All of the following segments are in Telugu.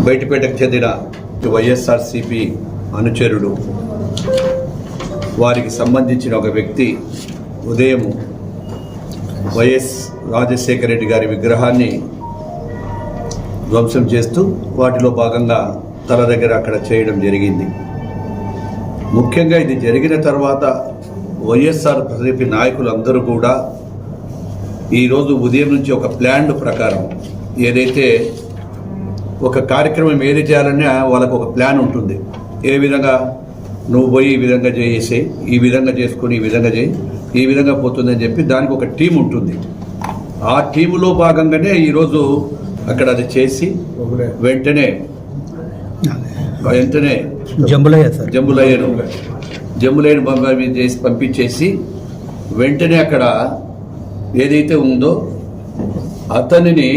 బయటపేటకు చెందిన వైఎస్ఆర్సీపీ అనుచరుడు వారికి సంబంధించిన ఒక వ్యక్తి ఉదయం వైఎస్ రాజశేఖర రెడ్డి గారి విగ్రహాన్ని ధ్వంసం చేస్తూ వాటిలో భాగంగా తల దగ్గర అక్కడ చేయడం జరిగింది. ముఖ్యంగా ఇది జరిగిన తర్వాత వైఎస్ఆర్సీపీ నాయకులందరూ కూడా ఈరోజు ఉదయం నుంచి ఒక ప్లాన్ ప్రకారం ఏదైతే ఒక కార్యక్రమం ఏది చేయాలన్నా వాళ్ళకు ఒక ప్లాన్ ఉంటుంది. ఏ విధంగా నువ్వు పోయి ఈ విధంగా చేసేసి ఈ విధంగా చేసుకొని ఈ విధంగా చేయి ఈ విధంగా పోతుందని చెప్పి దానికి ఒక టీం ఉంటుంది. ఆ టీములో భాగంగానే ఈరోజు అక్కడ అది చేసి వెంటనే జంబులయ్యను చేసి పంపించేసి వెంటనే అక్కడ ఏదైతే ఉందో అతనిని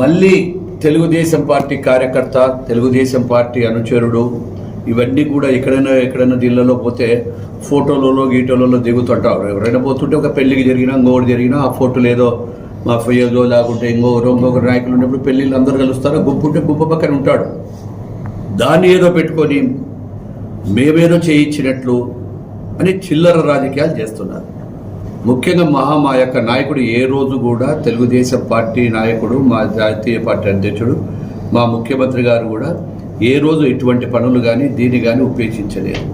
మళ్ళీ తెలుగుదేశం పార్టీ కార్యకర్త, తెలుగుదేశం పార్టీ అనుచరుడు ఇవన్నీ కూడా ఎక్కడైనా జిల్లాలో పోతే ఫోటోలలో గీటోలలో దిగుతుంటారు. ఎవరైనా పోతుంటే ఒక పెళ్లికి జరిగినా ఇంకొకటి జరిగినా ఆ ఫోటోలు ఏదో మా ఫయ్యదో లేకుంటే ఇంకొకరు నాయకులు ఉన్నప్పుడు పెళ్ళిళ్ళు అందరూ కలుస్తారు. గుంపు ఉంటే గుంపు పక్కన ఉంటాడు. దాన్ని ఏదో పెట్టుకొని మేమేదో చేయించినట్లు అని చిల్లర రాజకీయాలు చేస్తున్నారు. ముఖ్యంగా మా యొక్క నాయకుడు ఏ రోజు కూడా తెలుగుదేశం పార్టీ నాయకుడు, మా జాతీయ పార్టీ అధ్యక్షుడు, మా ముఖ్యమంత్రి గారు కూడా ఏ రోజు ఇటువంటి పనులు కానీ దీన్ని కానీ ఉపేక్షించలేదు.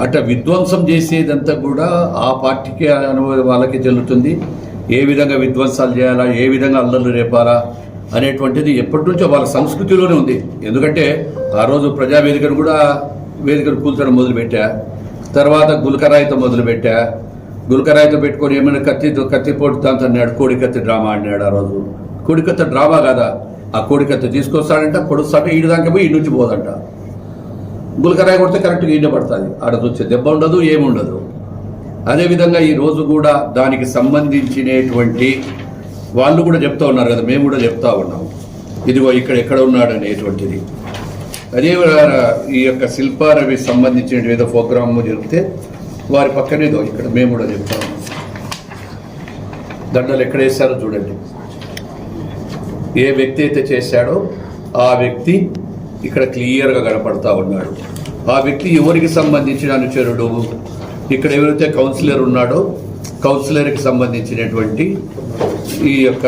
అట్లా విధ్వంసం చేసేదంతా కూడా ఆ పార్టీకి వాళ్ళకి చెల్లుతుంది. ఏ విధంగా విధ్వంసాలు చేయాలా, ఏ విధంగా అల్లర్లు రేపాలా అనేటువంటిది ఎప్పటి నుంచో వాళ్ళ సంస్కృతిలోనే ఉంది. ఎందుకంటే ఆ రోజు ప్రజావేదికను కూడా వేదికను కూల్చడం మొదలుపెట్టా, తర్వాత గుల్కరాయితో మొదలుపెట్టా. గుల్కరాయితో పెట్టుకొని ఏమైనా కత్తిపోటు దాంతో అన్నాడు, కోడికత్తి డ్రామా అన్నాడు. ఆ రోజు కోడికత్తి డ్రామా కాదా, ఆ కోడికత్తి తీసుకొస్తాడంట, పొడుస్తాట, ఈడు దాకా పోయి ఈ నుంచి పోదంట. గుల్కరాయి కొడితే కరెక్ట్గా ఈడ పడుతుంది, ఆడ వచ్చే దెబ్బ ఉండదు, ఏముండదు. అదేవిధంగా ఈరోజు కూడా దానికి సంబంధించినటువంటి వాళ్ళు కూడా చెప్తా ఉన్నారు కదా, మేము కూడా చెప్తా ఉన్నాం, ఇదిగో ఎక్కడ ఉన్నాడు అనేటువంటిది. అదే ఈ యొక్క శిల్పారవి సంబంధించిన ఏదో ప్రోగ్రామ్ జరిగితే వారి పక్కనేదో ఇక్కడ మేము కూడా చెప్తా ఉన్నాం. దండలు ఎక్కడ వేశారో చూడండి. ఏ వ్యక్తి అయితే చేశాడో ఆ వ్యక్తి ఇక్కడ క్లియర్గా కనపడతా ఉన్నాడు. ఆ వ్యక్తి ఎవరికి సంబంధించిన అనుచరుడు, ఇక్కడ ఎవరైతే కౌన్సిలర్ ఉన్నాడో కౌన్సిలర్కి సంబంధించినటువంటి ఈ యొక్క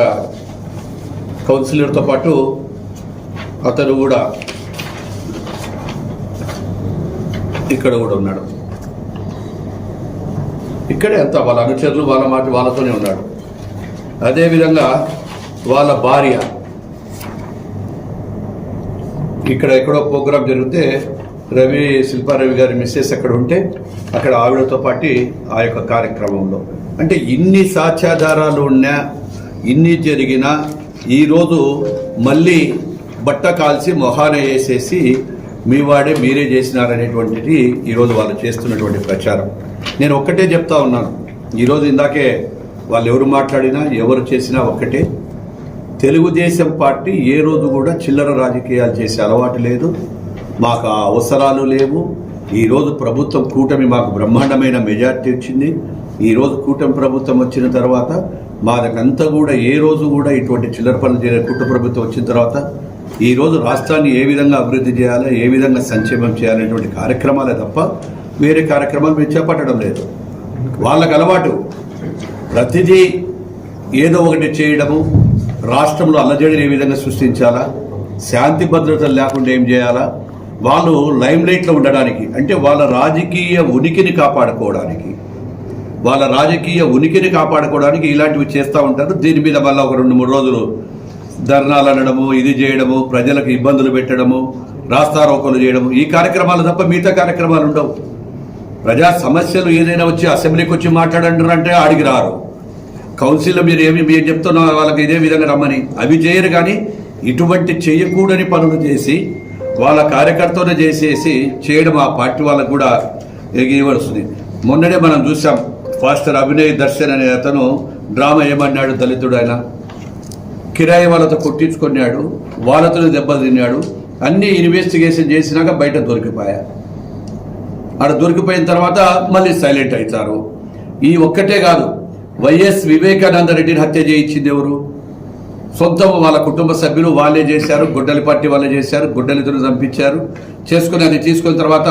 కౌన్సిలర్తో పాటు అతను కూడా ఇక్కడ కూడా ఉన్నాడు. ఇక్కడే అంతా వాళ్ళ అనుచరులు వాళ్ళ మాట వాళ్ళతోనే ఉన్నాడు. అదేవిధంగా వాళ్ళ భార్య ఇక్కడ ఎక్కడో ప్రోగ్రాం జరిగితే శిల్పారవి గారి మిస్సెస్ అక్కడ ఉంటే అక్కడ ఆవిడతో పాటు ఆ యొక్క కార్యక్రమంలో, అంటే ఇన్ని సాక్ష్యాధారాలు ఉన్నా ఇన్ని జరిగినా ఈరోజు మళ్ళీ బట్ట కాల్చి మొహాన వేసేసి మీ వాడే మీరే చేసినారనేటువంటిది ఈరోజు వాళ్ళు చేస్తున్నటువంటి ప్రచారం. నేను ఒక్కటే చెప్తా ఉన్నాను, ఈరోజు ఇందాకే వాళ్ళు ఎవరు మాట్లాడినా ఎవరు చేసినా ఒక్కటే, తెలుగుదేశం పార్టీ ఏ రోజు కూడా చిల్లర రాజకీయాలు చేసే అలవాటు లేదు, మాకు ఆ అవసరాలు లేవు. ఈరోజు ప్రభుత్వం కూటమి మాకు బ్రహ్మాండమైన మెజార్టీ వచ్చింది. ఈరోజు కూటమి ప్రభుత్వం వచ్చిన తర్వాత మాదంతా కూడా ఏ రోజు కూడా ఇటువంటి చిల్లర పనులు చేయలేదు. కూటమి ప్రభుత్వం వచ్చిన తర్వాత ఈరోజు రాష్ట్రాన్ని ఏ విధంగా అభివృద్ధి చేయాలో, ఏ విధంగా సంక్షేమం చేయాలనేటువంటి కార్యక్రమాలే తప్ప వేరే కార్యక్రమాలు మేము చేపట్టడం లేదు. వాళ్ళకు అలవాటు ప్రతిదీ ఏదో ఒకటి చేయడము, రాష్ట్రంలో అల్లజడిని ఏ విధంగా సృష్టించాలా, శాంతి భద్రతలు లేకుండా ఏం చేయాలా, వాళ్ళు లైమ్ లైట్లో ఉండడానికి, అంటే వాళ్ళ రాజకీయ ఉనికిని కాపాడుకోవడానికి ఇలాంటివి చేస్తూ ఉంటారు. దీని మీద మళ్ళీ ఒక 2-3 రోజులు ధర్నాలు అనడము, ఇది చేయడము, ప్రజలకు ఇబ్బందులు పెట్టడము, రాస్తారోకోలు చేయడము, ఈ కార్యక్రమాలు తప్ప మిగతా కార్యక్రమాలు ఉండవు. ప్రజా సమస్యలు ఏదైనా వచ్చి అసెంబ్లీకి వచ్చి మాట్లాడంటారంటే ఆడికి రారు. కౌన్సిల్లో మీరు చెప్తున్న వాళ్ళకి ఇదే విధంగా రమ్మని అవి చేయరు. కానీ ఇటువంటి చేయకూడని పనులు చేసి వాళ్ళ కార్యకర్తలు చేసేసి చేయడం ఆ పార్టీ వాళ్ళకు కూడా ఎగివస్తుంది. మొన్ననే మనం చూసాం, ఫాస్టర్ అభినయ్ దర్శన్ అనే అతను డ్రామా ఏమన్నాడు, దళితుడు ఆయన కిరాయి వాళ్ళతో కొట్టించుకున్నాడు, వాళ్ళతో దెబ్బలు తిన్నాడు. అన్నీ ఇన్వెస్టిగేషన్ చేసినాక బయట దొరికిపోయా. ఆడ దొరికిపోయిన తర్వాత మళ్ళీ సైలెంట్ అవుతారు. ఈ ఒక్కటే కాదు, వైఎస్ వివేకానంద రెడ్డిని హత్య చేయించింది ఎవరు? సొంతం వాళ్ళ కుటుంబ సభ్యులు వాళ్ళే చేశారు, గొడ్డలి పార్టీ వాళ్ళే చేశారు, గొడ్డలితో చంపించారు. చేసుకుని అది తీసుకున్న తర్వాత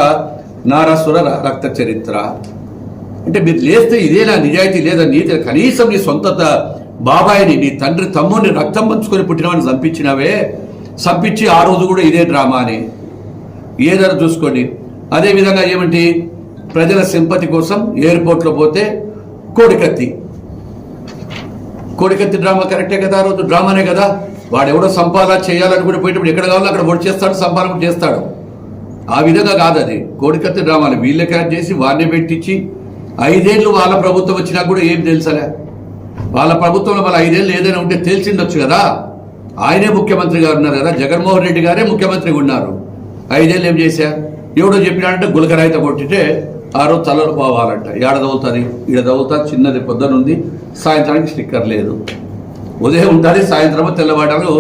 నారాసుర రక్త చరిత్ర అంటే మీరు లేస్తే ఇదేనా నిజాయితీ లేదా నీతి? కనీసం నీ సొంత బాబాయిని, నీ తండ్రి తమ్ముడిని రక్తం పంచుకొని పుట్టినవాడిని చంపించినవే. చంపించి ఆ రోజు కూడా ఇదే డ్రామా అని ఏదైనా చూసుకోండి. అదేవిధంగా ఏమిటి, ప్రజల సింపతి కోసం ఎయిర్పోర్ట్లో పోతే కోడికత్తి డ్రామా కరెక్టే కదా, ఆ రోజు డ్రామానే కదా. వాడెవడో సంపాదన చేయాలని కూడా పోయేటప్పుడు ఎక్కడ కావాలో అక్కడ పొడి చేస్తాడు, సంపాదన చేస్తాడు. ఆ విధంగా కాదు అది. కోడికత్తి డ్రామాలు వీళ్ళే క్యాచ్ చేసి వారిని పెట్టించి 5 ఏళ్ళు వాళ్ళ ప్రభుత్వం వచ్చినా కూడా ఏం తెలుసలే. వాళ్ళ ప్రభుత్వంలో మళ్ళీ 5 ఏళ్ళు ఏదైనా ఉంటే తెలిసిండొచ్చు కదా. ఆయనే ముఖ్యమంత్రిగా ఉన్నారు కదా, జగన్మోహన్ రెడ్డి గారే ముఖ్యమంత్రిగా ఉన్నారు. 5 ఏళ్ళు ఏం చేశారు? ఎవడో చెప్పినాడంటే గులకరాయితో కొట్టితే ఆ రోజు తలలు పోవాలంట. ఏడ తవ్వుతుంది, ఈడ తవ్వుతా, చిన్నది పొద్దునుంది, సాయంత్రానికి స్టిక్కర్ లేదు. ఉదయం ఉంటుంది, సాయంత్రం తెల్లవాడలు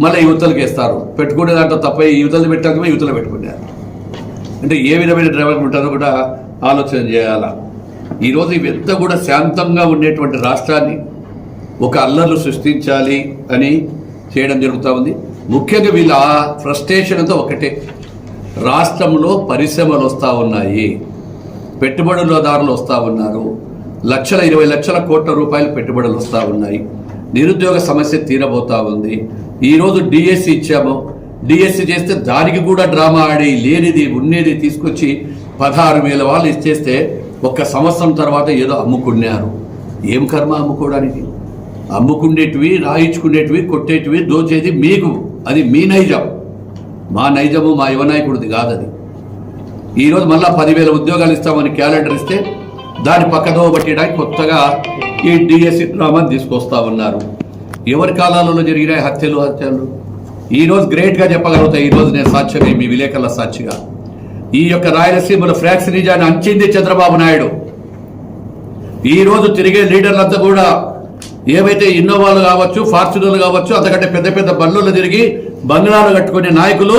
మళ్ళీ యువతలకు వేస్తారు. పెట్టుకునే దాంట్లో తప్ప యువతలు పెట్టాక యువతలు పెట్టుకున్నారు. అంటే ఏ విధమైన డ్రైవర్ ఉంటారో కూడా ఆలోచన చేయాలా. ఈరోజు ఇవంతా కూడా శాంతంగా ఉండేటువంటి రాష్ట్రాన్ని ఒక అల్లర్లు సృష్టించాలి అని చేయడం జరుగుతూ ఉంది. ముఖ్యంగా వీళ్ళ ఫ్రస్ట్రేషన్ అంతా ఒకటే, రాష్ట్రంలో పరిశ్రమలు వస్తూ ఉన్నాయి, పెట్టుబడులదారులు వస్తూ ఉన్నారు, 20 లక్షల కోట్ల రూపాయలు పెట్టుబడులు వస్తూ ఉన్నాయి, నిరుద్యోగ సమస్య తీరబోతా ఉంది. ఈరోజు డిఎస్సి ఇచ్చాము, డిఎస్సి చేస్తే దానికి కూడా డ్రామా ఆడి లేనిది ఉన్నది తీసుకొచ్చి 16,000 వాళ్ళు ఇచ్చేస్తే 1 సంవత్సరం తర్వాత ఏదో అమ్ముకున్నారు. ఏం కర్మ అమ్ముకోవడానికి? అమ్ముకునేటివి, రాయించుకునేటివి, కొట్టేటివి, దోచేది మీకు, అది మీ నైజం. మా నైజము మా యువ నాయకుడిది కాదు అది. ఈరోజు మళ్ళా 10,000 ఉద్యోగాలు ఇస్తామని క్యాలెండర్ ఇస్తే దాన్ని పక్కదో పట్టడానికి కొత్తగా ఈ డిఎస్సి డ్రామాని తీసుకొస్తా ఉన్నారు. ఎవరి కాలాలలో జరిగిన హత్యలు ఈరోజు గ్రేట్గా చెప్పగలుగుతాయి. ఈరోజు నేను సాక్ష్యంగా, మీ విలేకరుల సాక్షిగా, ఈ యొక్క రాయలసీమలో ఫ్రాక్సినిజాన్ని అంచింది చంద్రబాబు నాయుడు. ఈరోజు తిరిగే లీడర్లంతా కూడా ఏవైతే ఇన్నోవాలు కావచ్చు, ఫార్చునర్లు కావచ్చు, అంతకంటే పెద్ద పెద్ద బండ్లు తిరిగి బంగ్లాలు కట్టుకునే నాయకులు,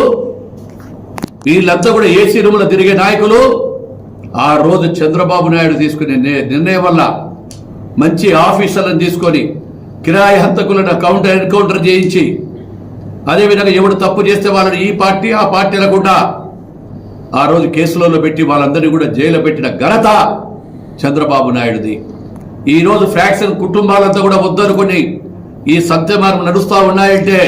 వీళ్ళంతా కూడా ఏసీ రూములో తిరిగే నాయకులు. ఆ రోజు చంద్రబాబు నాయుడు తీసుకునే నిర్ణయం వల్ల మంచి ఆఫీసర్లను తీసుకొని కిరాయి హంతకులను ఎన్కౌంటర్ చేయించి, అదేవిధంగా ఎవడు తప్పు చేస్తే వాళ్ళని ఈ పార్టీ ఆ పార్టీ అనకుండా ఆ రోజు కేసులలో పెట్టి వాళ్ళందరినీ కూడా జైలు పెట్టిన ఘనత చంద్రబాబు నాయుడుది. ఈరోజు ఫ్యాక్షన్ కుటుంబాలంతా కూడా వద్దనుకుని ఈ సత్యమార్గం నడుస్తూ ఉన్నాయంటే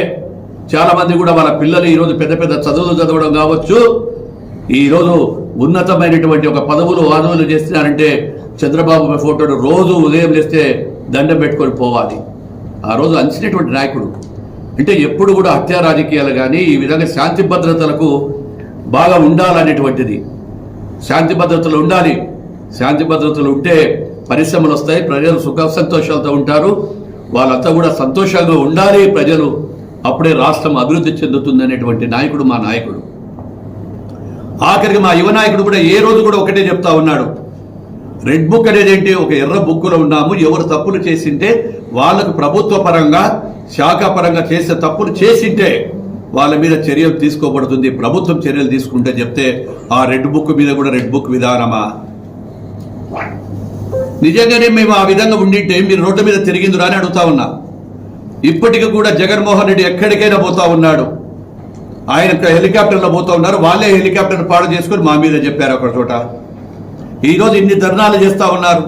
చాలా మంది కూడా వాళ్ళ పిల్లలు ఈరోజు పెద్ద పెద్ద చదువులు చదవడం కావచ్చు, ఈరోజు ఉన్నతమైనటువంటి ఒక పదవులు ఆదవులు చేస్తున్నారంటే చంద్రబాబు ఫోటోను రోజు ఉదయం లేస్తే దండం పెట్టుకొని పోవాలి. ఆ రోజు అంచినటువంటి నాయకుడు. అంటే ఎప్పుడు కూడా హత్యా రాజకీయాలు కానీ ఈ విధంగా శాంతి భద్రతలకు బాగా ఉండాలనేటువంటిది. శాంతి భద్రతలు ఉండాలి. శాంతి భద్రతలు ఉంటే పరిశ్రమలు వస్తాయి, ప్రజలు సుఖ సంతోషాలతో ఉంటారు. వాళ్ళంతా కూడా సంతోషంగా ఉండాలి ప్రజలు, అప్పుడే రాష్ట్రం అభివృద్ధి చెందుతుంది అనేటువంటి నాయకుడు మా నాయకుడు. ఆఖరికి మా యువ నాయకుడు కూడా ఏ రోజు కూడా ఒకటే చెప్తా ఉన్నాడు, రెడ్ బుక్ అనేది ఏంటి, ఒక ఎర్ర బుక్కులో ఉన్నాము, ఎవరు తప్పులు చేసింటే వాళ్ళకు ప్రభుత్వ పరంగా శాఖాపరంగా చేసే తప్పులు చేసింటే వాళ్ళ మీద చర్యలు తీసుకోబడుతుంది, ప్రభుత్వం చర్యలు తీసుకుంటే చెప్తే ఆ రెడ్ బుక్ మీద కూడా రెడ్ బుక్ విధానమా? నిజంగానే మేము ఆ విధంగా ఉండింటే మీరు రోడ్ల మీద తిరిగిందిరా అని అడుగుతా ఉన్నా. ఇప్పటికీ కూడా జగన్మోహన్ రెడ్డి ఎక్కడికైనా పోతా ఉన్నాడు, ఆయన హెలికాప్టర్లో పోతా ఉన్నారు, వాళ్ళే హెలికాప్టర్ పాడు చేసుకొని మా మీద చెప్పారు ఒక చోట. ఈరోజు ఇన్ని ధర్నాలు చేస్తూ ఉన్నారు.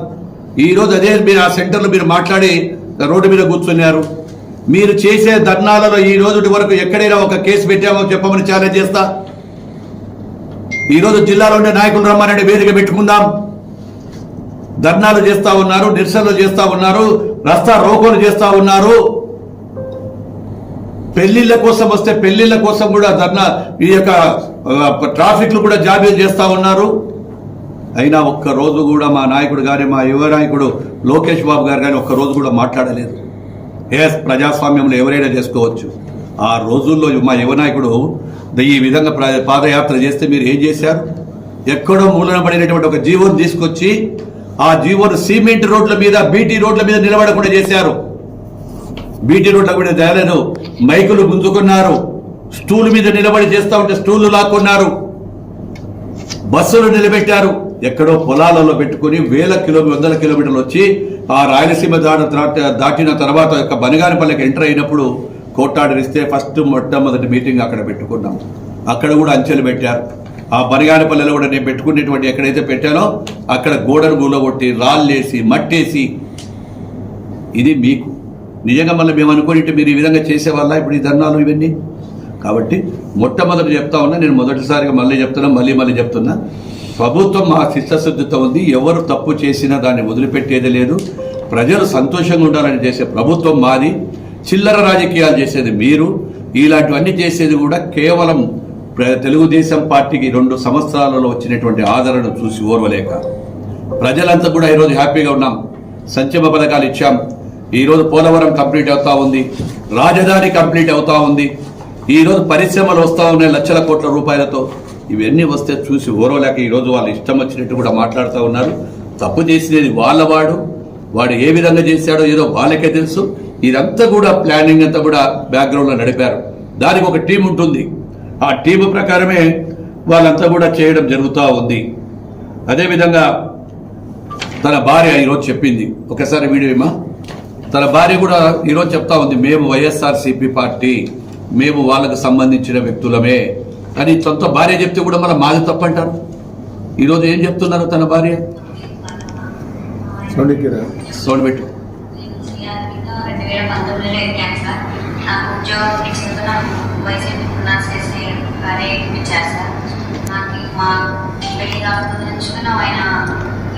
ఈరోజు అదే మీరు ఆ సెంటర్లో మీరు మాట్లాడి రోడ్డు మీద కూర్చున్నారు. మీరు చేసే ధర్నాలలో ఈ రోజు వరకు ఎక్కడైనా ఒక కేసు పెట్టామో చెప్పమని ఛాలెంజ్ చేస్తా. ఈరోజు జిల్లాలో ఉండే నాయకులు రమ్మనండి, వేదిక పెట్టుకుందాం. ధర్నాలు చేస్తూ ఉన్నారు, నిరసనలు చేస్తూ ఉన్నారు, రస్తా రోకోలు చేస్తూ ఉన్నారు. పెళ్లిళ్ల కోసం వస్తే పెళ్లిళ్ల కోసం కూడా ధర్నా, ఈ యొక్క ట్రాఫిక్లు కూడా జాబీలు చేస్తూ ఉన్నారు. అయినా ఒక్కరోజు కూడా మా నాయకుడు కానీ మా యువ నాయకుడు లోకేష్ బాబు గారు కానీ ఒక్కరోజు కూడా మాట్లాడలేదు. ప్రజాస్వామ్యంలో ఎవరైనా చేసుకోవచ్చు. ఆ రోజుల్లో మా యువ నాయకుడు ఈ విధంగా పాదయాత్ర చేస్తే మీరు ఏం చేశారు? ఎక్కడో మూలన పడినటువంటి ఒక జీవోను తీసుకొచ్చి ఆ జీవోను సిమెంట్ రోడ్ల మీద, బీటీ రోడ్ల మీద నిలబడకుండా చేశారు. బీటీ రోడ్ల కూడా తేలేదు, మైకులు గుంజుకున్నారు, స్టూల్ మీద నిలబడి చేస్తూ ఉంటే స్టూళ్లు లాక్కున్నారు, బస్సులు నిలబెట్టారు. ఎక్కడో పొలాలలో పెట్టుకుని 100 కిలోమీటర్లు వచ్చి ఆ రాయలసీమ దాటిన తర్వాత యొక్క బనగానపల్లికి ఎంటర్ అయినప్పుడు కోర్టు ఆర్డర్ ఇస్తే ఫస్ట్ మొట్టమొదటి మీటింగ్ అక్కడ పెట్టుకున్నాం. అక్కడ కూడా అంచెలు పెట్టారు. ఆ బనిగానపల్లెలో కూడా నేను పెట్టుకునేటువంటి ఎక్కడైతే పెట్టానో అక్కడ గోడను కూలగొట్టి రాళ్ళేసి మట్టేసి, ఇది మీకు నిజంగా మళ్ళీ మేము అనుకుని మీరు ఈ విధంగా చేసేవాళ్ళ ఇప్పుడు ఈ ధర్నాలు ఇవన్నీ. కాబట్టి మొట్టమొదటి చెప్తా ఉన్నా, నేను మొదటిసారిగా మళ్ళీ చెప్తున్నా, మళ్ళీ చెప్తున్నా, ప్రభుత్వం మా చిత్తశుద్ధితో ఉంది. ఎవరు తప్పు చేసినా దాన్ని వదిలిపెట్టేది లేదు. ప్రజలు సంతోషంగా ఉండాలని చేసే ప్రభుత్వం మాది. చిల్లర రాజకీయాలు చేసేది మీరు. ఇలాంటివన్నీ చేసేది కూడా కేవలం తెలుగుదేశం పార్టీకి 2 సంవత్సరాలలో వచ్చినటువంటి ఆదరణ చూసి ఓర్వలేక ప్రజలంతా కూడా ఈరోజు హ్యాపీగా ఉన్నాం. సంక్షేమ పథకాలు ఇచ్చాం. ఈరోజు పోలవరం కంప్లీట్ అవుతా ఉంది, రాజధాని కంప్లీట్ అవుతా ఉంది, ఈరోజు పరిశ్రమలు వస్తూ ఉన్నాయి లక్షల కోట్ల రూపాయలతో. ఇవన్నీ వస్తే చూసి ఓర్వలేక ఈరోజు వాళ్ళు ఇష్టం వచ్చినట్టు కూడా మాట్లాడుతూ ఉన్నారు. తప్పు చేసినది వాడు ఏ విధంగా చేశాడో ఏదో వాళ్ళకే తెలుసు. ఇదంతా కూడా ప్లానింగ్ అంతా కూడా బ్యాక్గ్రౌండ్లో నడిపారు. దానికి ఒక టీం ఉంటుంది. ఆ టీం ప్రకారమే వాళ్ళంతా కూడా చేయడం జరుగుతూ ఉంది. అదేవిధంగా తన భార్య ఈరోజు చెప్పింది, ఒకసారి వీడియో ఏమా, తన భార్య కూడా ఈరోజు చెప్తా ఉంది, మేము వైఎస్ఆర్సీపీ పార్టీ, మేము వాళ్ళకు సంబంధించిన వ్యక్తులమే అని సొంత భార్య చెప్తే కూడా మళ్ళీ మాది తప్పంటారు. ఈరోజు ఏం చెప్తున్నారు తన భార్య? సౌండ్ పెట్టు.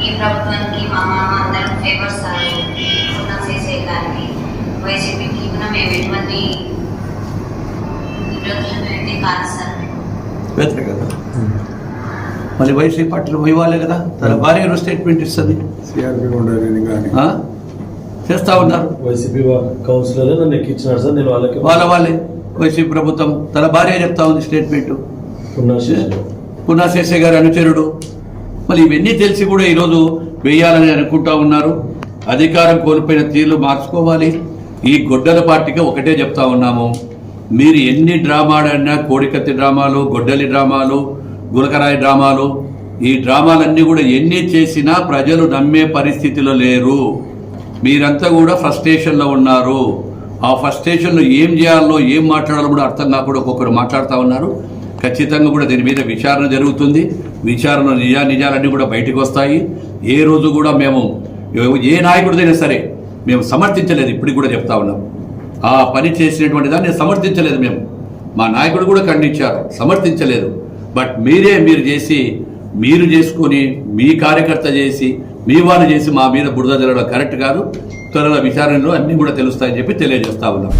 ఈ ప్రభుత్వానికి మా మామ అందరం ఫేవర్స్ చేసే దానికి వైసీపీకి మేము ఎటువంటి కాదు సార్. కదా మళ్ళీ వైసీపీ పార్టీలో ఇవ్వాలి కదా. తన భార్య స్టేట్మెంట్ ఇస్తుంది, చేస్తా ఉన్నారు. వైసీపీ కౌన్సిలర్ నన్ను ఎక్కించినారు సార్, నేను వాళ్ళే వైసీపీ ప్రభుత్వం. తన భార్య చెప్తా ఉంది స్టేట్మెంట్, పునాశేషే గారి అనుచరుడు. మళ్ళీ ఇవన్నీ తెలిసి కూడా ఈరోజు వేయాలని అనుకుంటా ఉన్నారు. అధికారం కోల్పోయిన తీర్లు మార్చుకోవాలి. ఈ గొడ్డల పార్టీకి ఒకటే చెప్తా ఉన్నాము, మీరు ఎన్ని డ్రామాలన్నా, కోడికత్తి డ్రామాలు, గొడ్డలి డ్రామాలు, గులకరాయి డ్రామాలు, ఈ డ్రామాలన్నీ కూడా ఎన్ని చేసినా ప్రజలు నమ్మే పరిస్థితిలో లేరు. మీరంతా కూడా ఫ్రస్ట్రేషన్లో ఉన్నారు. ఆ ఫ్రస్ట్రేషన్లో ఏం చేయాలో ఏం మాట్లాడాలో కూడా అర్థం కాకుండా ఒక్కొక్కరు మాట్లాడుతూ ఉన్నారు. ఖచ్చితంగా కూడా దీని మీద విచారణ జరుగుతుంది. విచారణ నిజాలన్నీ కూడా బయటకు వస్తాయి. ఏ రోజు కూడా మేము ఏ నాయకుడిదైనా సరే మేము సమర్థించలేదు. ఇప్పుడు కూడా చెప్తా ఉన్నాం, ఆ పని చేసినటువంటి దాన్ని సమర్థించలేదు. మేము మా నాయకుడు కూడా ఖండించారు, సమర్థించలేదు. బట్ మీరు చేసుకొని మీ కార్యకర్త చేసి మీ వాళ్ళు చేసి మా మీద బురద జరగడం కరెక్ట్ కాదు. త్వరలో విచారణలో అన్నీ కూడా తెలుస్తాయని చెప్పి తెలియజేస్తా ఉన్నాం.